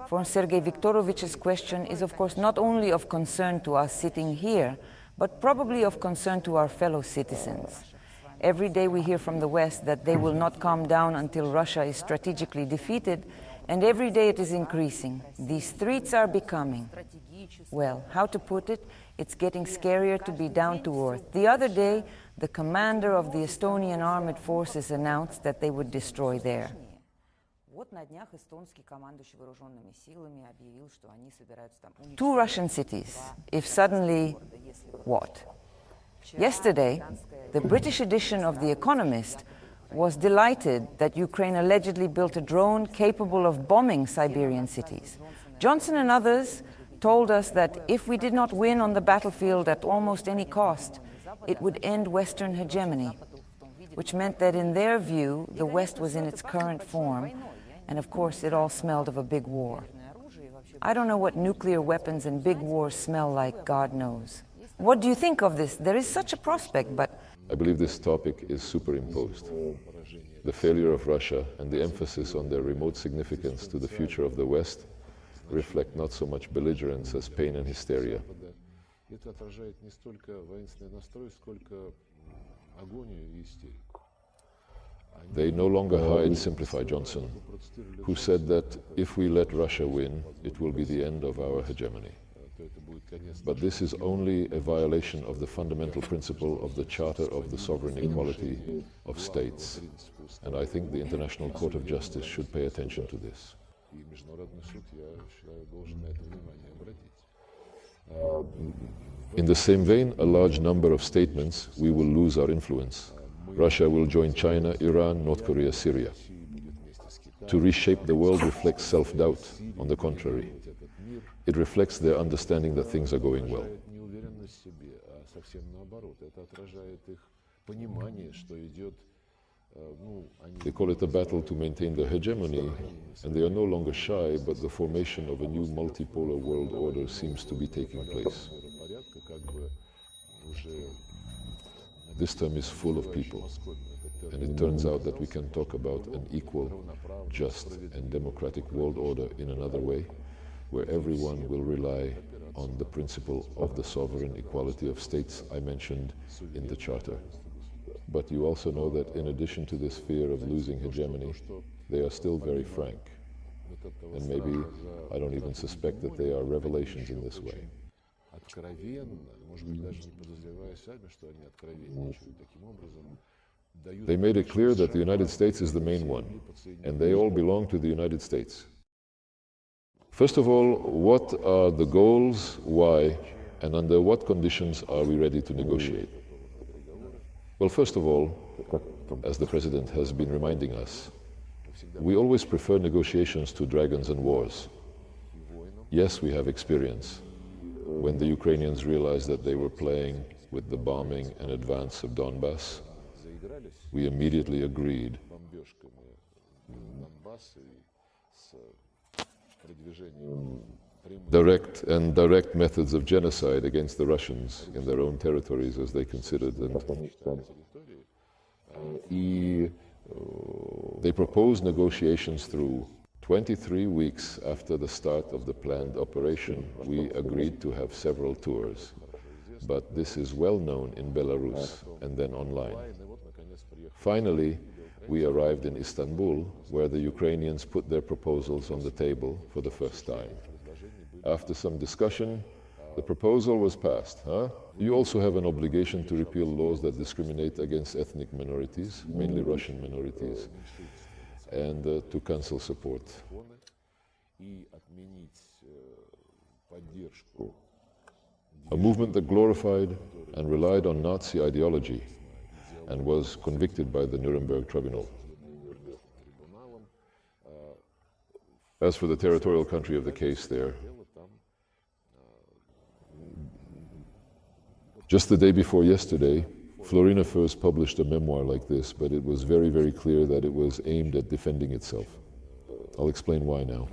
For Sergei Viktorovich's question is, of course, not only of concern to us sitting here, but probably of concern to our fellow citizens. Every day we hear from the West that they will not calm down until Russia is strategically defeated, and every day it is increasing. These threats are becoming, well, how to put it, it's getting scarier to be down to earth. The other day, the commander of the Estonian armed forces announced that they would destroy there. Two Russian cities, if suddenly, what? Yesterday, the British edition of The Economist was delighted that Ukraine allegedly built a drone capable of bombing Siberian cities. Johnson and others told us that if we did not win on the battlefield at almost any cost, it would end Western hegemony, which meant that in their view, the West was in its current form, and of course it all smelled of a big war. I don't know what nuclear weapons and big wars smell like, God knows. What do you think of this? There is such a prospect, but... I believe this topic is superimposed. The failure of Russia and the emphasis on their remote significance to the future of the West reflect not so much belligerence as pain and hysteria. They no longer hide, simplify Johnson, who said that if we let Russia win, it will be the end of our hegemony. But this is only a violation of the fundamental principle of the Charter of the Sovereign Equality of States. And I think the International Court of Justice should pay attention to this. In the same vein, a large number of statements, we will lose our influence. Russia will join China, Iran, North Korea, Syria. To reshape the world reflects self-doubt. On the contrary, it reflects their understanding that things are going well. They call it a battle to maintain their hegemony, and they are no longer shy, but the formation of a new multipolar world order seems to be taking place. This term is full of people, and it turns out that we can talk about an equal, just, and democratic world order in another way, where everyone will rely on the principle of the sovereign equality of states I mentioned in the Charter. But you also know that in addition to this fear of losing hegemony, they are still very frank. And maybe I don't even suspect that they are revelations in this way. They made it clear that the United States is the main one, and they all belong to the United States. First of all, what are the goals, why, and under what conditions are we ready to negotiate? Well, first of all, as the President has been reminding us, we always prefer negotiations to dragons and wars. Yes, we have experience. When the Ukrainians realized that they were playing with the bombing and advance of Donbass, we immediately agreed. Direct methods of genocide against the Russians in their own territories as they considered them. They proposed negotiations through 23 weeks after the start of the planned operation. We agreed to have several tours, but this is well known in Belarus and then online. Finally, we arrived in Istanbul, where the Ukrainians put their proposals on the table for the first time. After some discussion, the proposal was passed. You also have an obligation to repeal laws that discriminate against ethnic minorities, mainly Russian minorities, and to cancel support. A movement that glorified and relied on Nazi ideology and was convicted by the Nuremberg Tribunal. As for the territorial country of the case there, just the day before yesterday, Florina first published a memoir like this, but it was very, very clear that it was aimed at defending itself. I'll explain why now.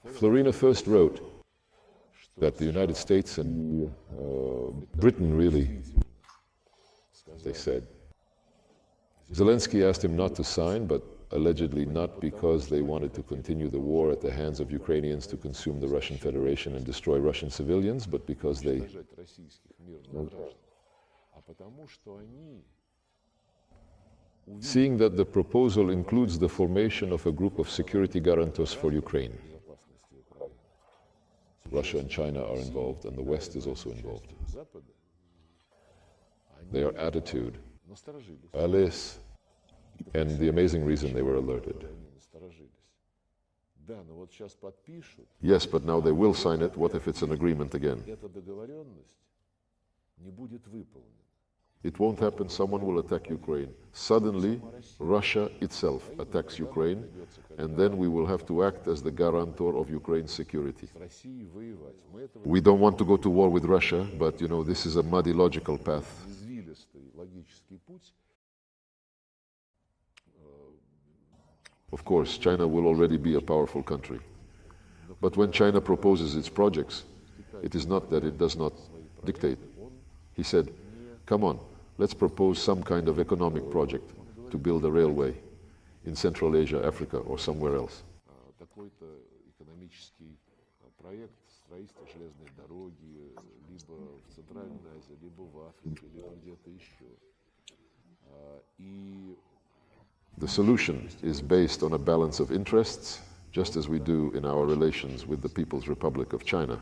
Florina first wrote that the United States and Britain really, they said, Zelensky asked him not to sign, but allegedly not because they wanted to continue the war at the hands of Ukrainians to consume the Russian Federation and destroy Russian civilians, but because they... Seeing that the proposal includes the formation of a group of security guarantors for Ukraine. Russia and China are involved, and the West is also involved. Their attitude, Alice, and the amazing reason they were alerted. Yes, but now they will sign it. What if it's an agreement again? It won't happen. Someone will attack Ukraine. Suddenly, Russia itself attacks Ukraine, and then we will have to act as the guarantor of Ukraine's security. We don't want to go to war with Russia, but, you know, this is a muddy logical path. Of course, China will already be a powerful country. But when China proposes its projects, it is not that it does not dictate. He said, come on, let's propose some kind of economic project to build a railway in Central Asia, Africa, or somewhere else. The solution is based on a balance of interests, just as we do in our relations with the People's Republic of China.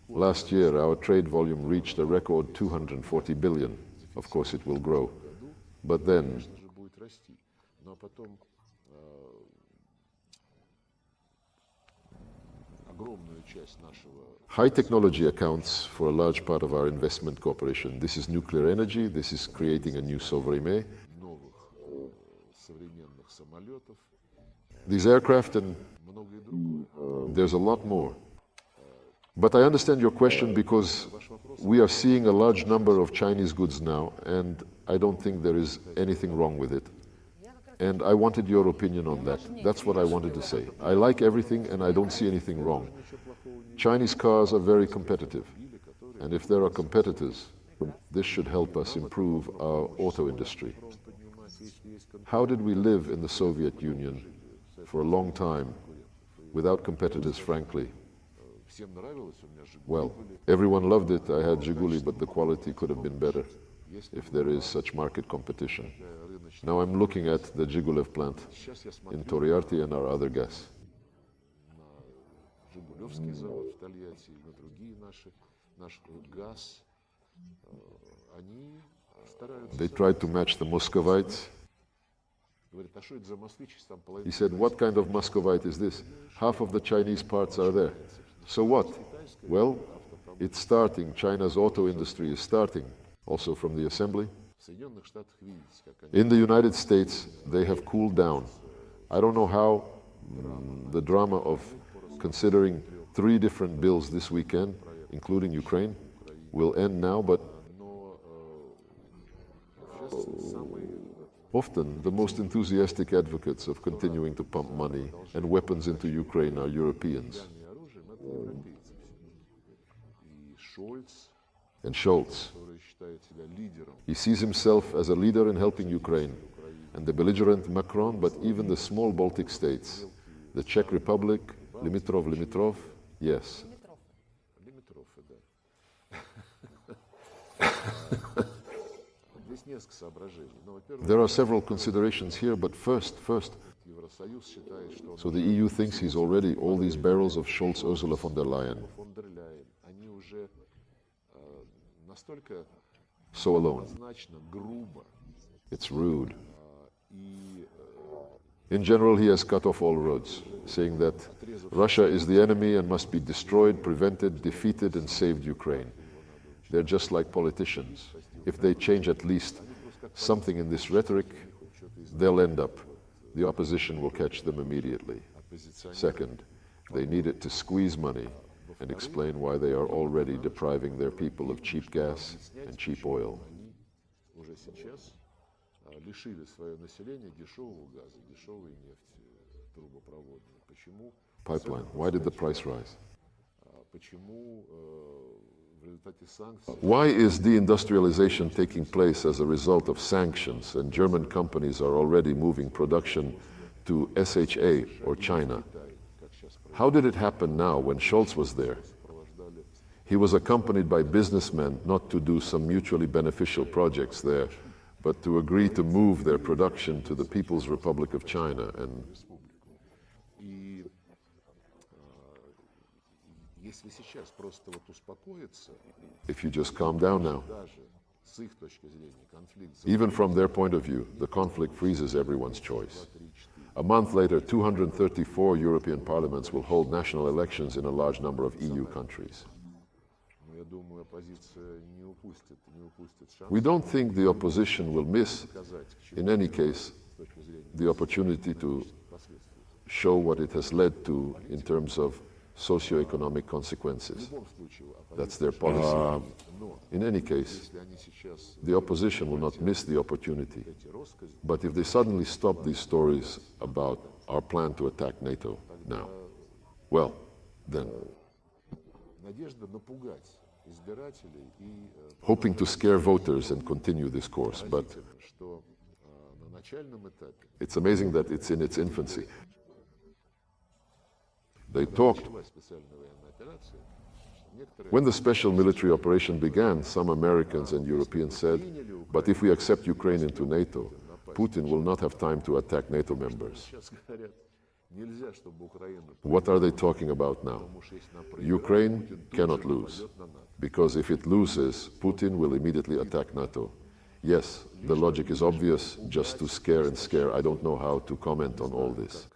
Last year, our trade volume reached a record 240 billion. Of course, it will grow. But then, high technology accounts for a large part of our investment cooperation. This is nuclear energy, this is creating a new sovereign. These aircraft, and there's a lot more. But I understand your question because we are seeing a large number of Chinese goods now, and I don't think there is anything wrong with it. And I wanted your opinion on that. That's what I wanted to say. I like everything and I don't see anything wrong. Chinese cars are very competitive. And if there are competitors, this should help us improve our auto industry. How did we live in the Soviet Union for a long time without competitors, frankly? Well, everyone loved it. I had Zhiguli, but the quality could have been better if there is such market competition. Now I'm looking at the Zhigulev plant in Toriarty and our other gas. They tried to match the Muscovites. He said, what kind of Muscovite is this? Half of the Chinese parts are there. So what? Well, it's starting. China's auto industry is starting, also from the assembly. In the United States, they have cooled down. I don't know how the drama of considering 3 different bills this weekend, including Ukraine, will end now, but often the most enthusiastic advocates of continuing to pump money and weapons into Ukraine are Europeans. And Scholz. He sees himself as a leader in helping Ukraine, and the belligerent Macron, but even the small Baltic states, the Czech Republic, Dimitrov, yes. There are several considerations here, but first, so the EU thinks he's already all these barrels of Scholz, Ursula von der Leyen. So alone. It's rude. In general, he has cut off all roads, saying that Russia is the enemy and must be destroyed, prevented, defeated, and saved Ukraine. They're just like politicians. If they change at least something in this rhetoric, they'll end up. The opposition will catch them immediately. Second, they need it to squeeze money and explain why they are already depriving their people of cheap gas and cheap oil. Pipeline. Why did the price rise? Why is deindustrialization taking place as a result of sanctions, and German companies are already moving production to SHA or China? How did it happen now when Scholz was there? He was accompanied by businessmen not to do some mutually beneficial projects there, but to agree to move their production to the People's Republic of China. And if you just calm down now, even from their point of view, the conflict freezes everyone's choice. A month later, 234 European parliaments will hold national elections in a large number of EU countries. We don't think the opposition will miss, in any case, the opportunity to show what it has led to in terms of socio-economic consequences. That's their policy. In any case, the opposition will not miss the opportunity. But if they suddenly stop these stories about our plan to attack NATO now, well, then hoping to scare voters and continue this course, but it's amazing that it's in its infancy. They talked. When the special military operation began, some Americans and Europeans said, but if we accept Ukraine into NATO, Putin will not have time to attack NATO members. What are they talking about now? Ukraine cannot lose, because if it loses, Putin will immediately attack NATO. Yes, the logic is obvious, just to scare and scare. I don't know how to comment on all this.